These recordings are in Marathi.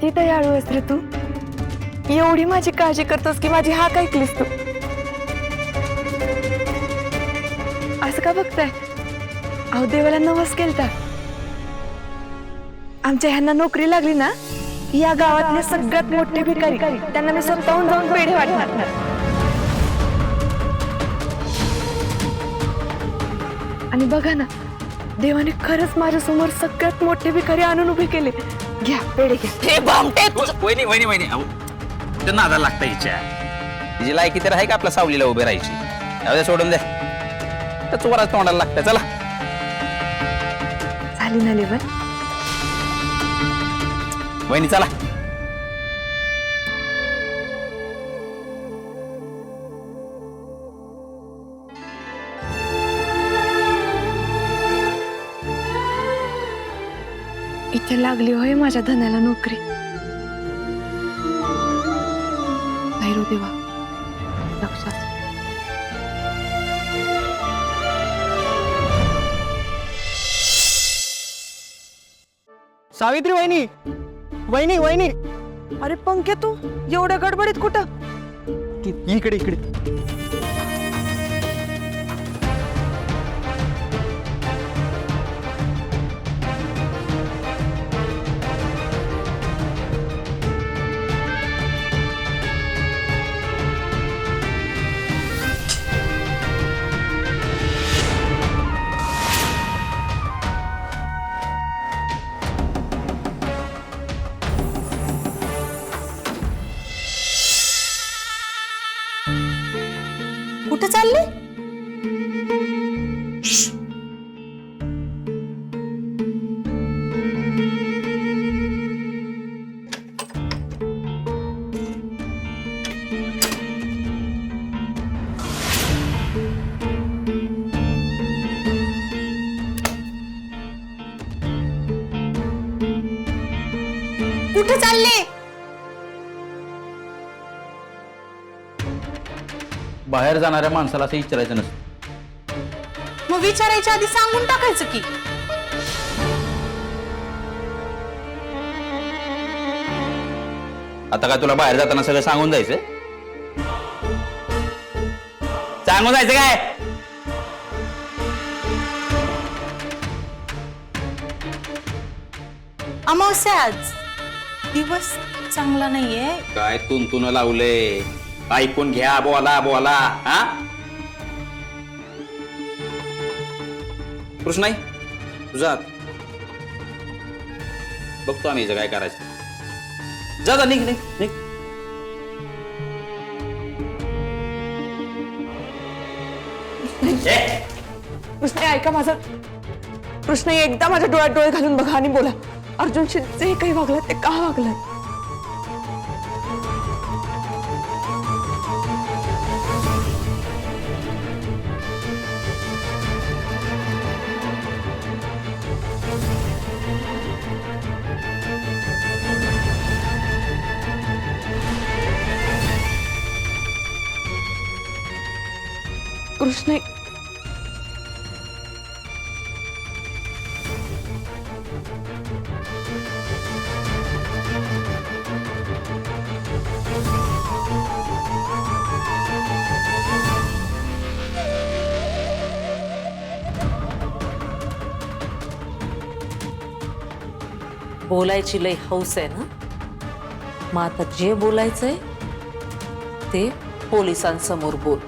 किती दयाळू आहेस रे तू. एवढी माझी काळजी करतोस की माझी हाक ऐकलीस तू. असं का बघताय? अहो देवाला नवस केलता. आमच्या ह्यांना नोकरी लागली ना, या गावातले सगळ्यात मोठे भिकारी त्यांना मी स्वतःहून जाऊन पेढे वाटणार. आणि बघा ना, देवाने खरंच माझ्या समोर सगळ्यात मोठे भिकारी आणून उभे केले. घ्या पेढे घ्या. हे भामटे वहिनी वहिनी वहिनी अहो ते नादा लागता हिच्या. तिची लायकी तर आहे का आपल्या सावलीला उभे राहायची. जाऊ दे सोडून दे. तर चोराच तोंडाला लागतं. चला झाली ना लेवल. वहिनी चला. इथे लागली होय माझ्या धन्याला नोकरी. नाही रो देवा, लक्षात. सावित्री वहिनी, वहिनी वहिनी. अरे पंख्या, तू एवढ्या गडबडीत कुठं? इकडे इकडे. कुठे चालले? कुठे चालले? बाहेर जाणाऱ्या माणसाला असं विचारायचं नसतं. मग विचारायच्या आधी सांगून टाकायचं की. आता काय तुला बाहेर जाताना सगळं सांगून जायचं? सांगून जायचं काय? अमावस्या आज. दिवस चांगला नाहीये. काय तुन लावले? ऐकून घ्या. बोला बोला. हा कृष्णाई तुझा बघतो आम्ही काय करायचं. जा जा निघ निघ निघ. कृष्ण ऐका माझं. कृष्ण एकदा माझ्या डोळ्यात डोळे घालून बघा आणि बोला, अर्जुनशी जे काही वागलं ते का वागलं? कृष्ण बोलायची लय हौस आहे ना. मग आता जे बोलायचंय ते पोलिसांसमोर बोल.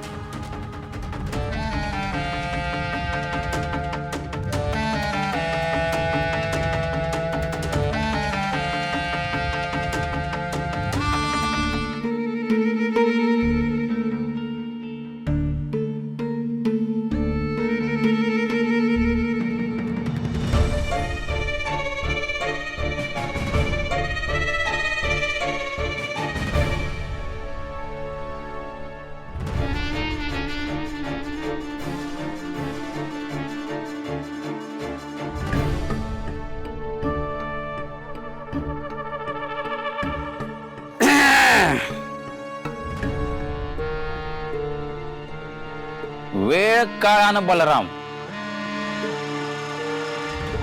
वेळ काळ आणि बलराम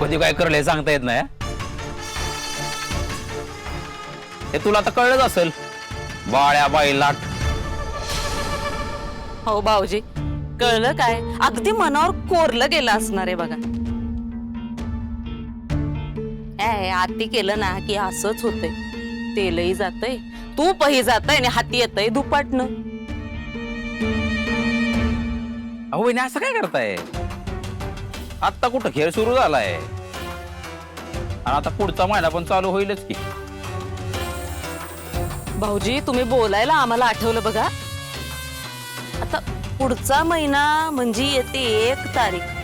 कधी काय करले सांगता येत नाही. हे तुला तर कळलंच असेल. बाळ्या बैलाट. हो भाऊजी, कळलं काय? अगदी मनावर कोरलं गेलं असणार आहे बघा. हाती केलं ना की असंच होतंय. तेलही जातंय, तूपही जातंय आणि हाती येतंय दुपाटनं. अहो वहिनी असं काय करताय? आता कुठं खेळ सुरू झालाय आणि आता पुढचा महिना पण चालू होईलच की. भाऊजी तुम्ही बोलायला आम्हाला आठवलं बघा. आता पुढचा महिना म्हणजे येते 1 तारीख.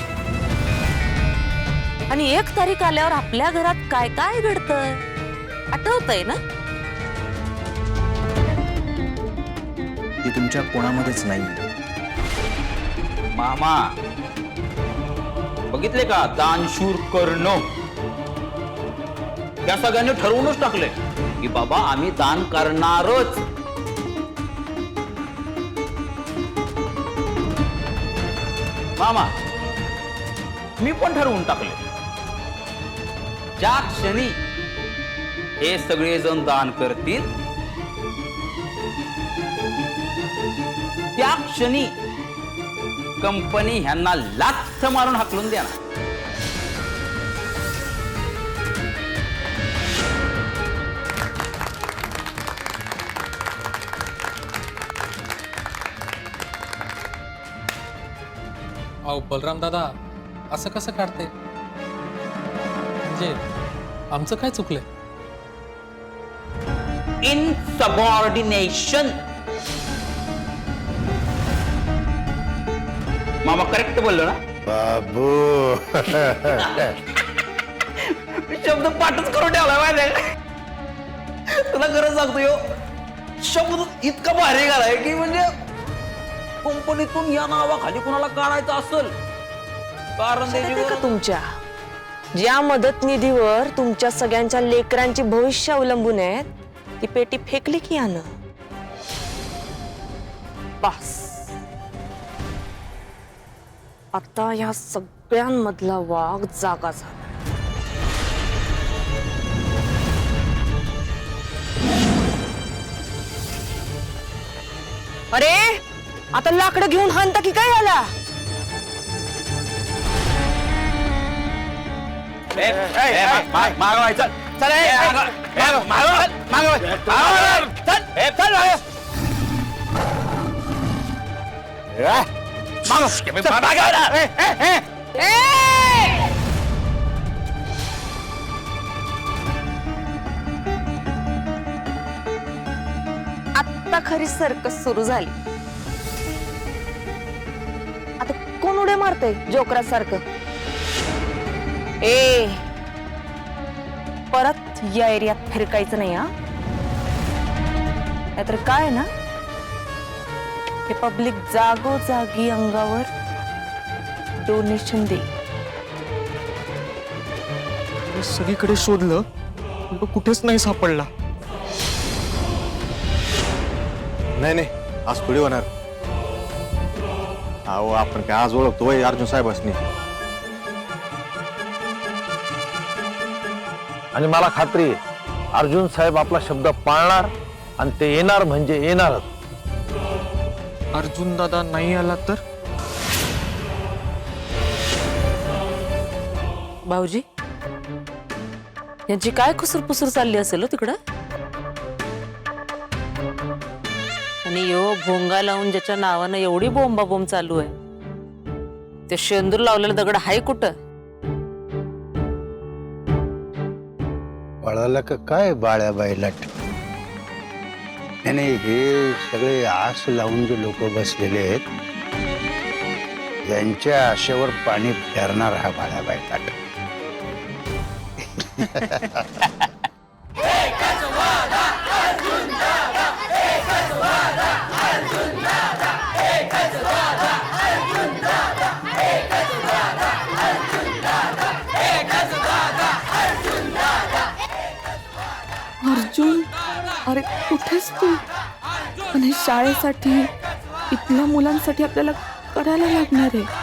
आणि 1 तारीख आल्यावर आपल्या घरात काय काय घडतंय आठवतंय ना? ती तुमच्या कोणामध्येच नाही. मामा बघितले का? दानशूर कर्ण. त्या सगळ्यांनी ठरवूनच टाकले की बाबा आम्ही दान करणारच. मामा मी पण ठरवून टाकले. ज्या क्षणी हे सगळेजण दान करतील त्या क्षणी कंपनी ह्यांना लाथ मारून हाकलून द्या. अहो बलराम दादा, असं कसं काढते? म्हणजे आमचं काय चुकलंय? इनसबऑर्डिनेशन. मामा करेक्ट बोललो ना? बाबू शब्द पाठच करून ठेवला माहिती. तुला गरज सांगतो यो शब्द इतका भारी घालाय की म्हणजे कंपनीतून या नावाखाली कोणाला काढायचं असेल कारण लक्षात का तुमच्या ज्या मदत निधीवर तुमच्या सगळ्यांच्या लेकरांची भविष्य अवलंबून आहेत ती पेटी फेकली की यानं. बस आता या सगळ्यांमधला वाघ जागा झाला. अरे आता लाकडं घेऊन हाणता की काय आला? मागवायचं चल आता खरी सर्कस सुरू झाली. आता कोण उड्या मारतय जोकरा सारखं? ए परत या एरियात फिरकायचं नाही हा. नाहीतर काय ना हे पब्लिक जागोजागी अंगावर डोनेशन दे. सगळीकडे शोधलं पण तो कुठेच नाही सापडला. नाही आज थोडी होणार. अहो आपण काय आज ओळखतोय अर्जुन साहेबांनी. आणि मला खात्री आहे अर्जुन साहेब आपला शब्द पाळणार आणि ते येणार म्हणजे येणारच. अर्जुन दादा नाही आला तर? भाऊजी यांची काय कुसूरपुसूर चालली असेल हो तिकडं? आणि यो भोंगा लावून ज्याच्या नावानं एवढी बोंबाबोंब चालू आहे ते शेंदूर लावलेला दगड हाय कुठं? पळाला का काय बाळ्या बैलाट? नाही हे सगळे आस लावून जे लोक बसलेले आहेत यांच्या आशेवर पाणी फेरणार हा बाळ्या बैलाट. अर्जुन अरे कुठेस तू? आणि शाळेसाठी इथल्या मुलांसाठी आपल्याला करायला लागणार आहे.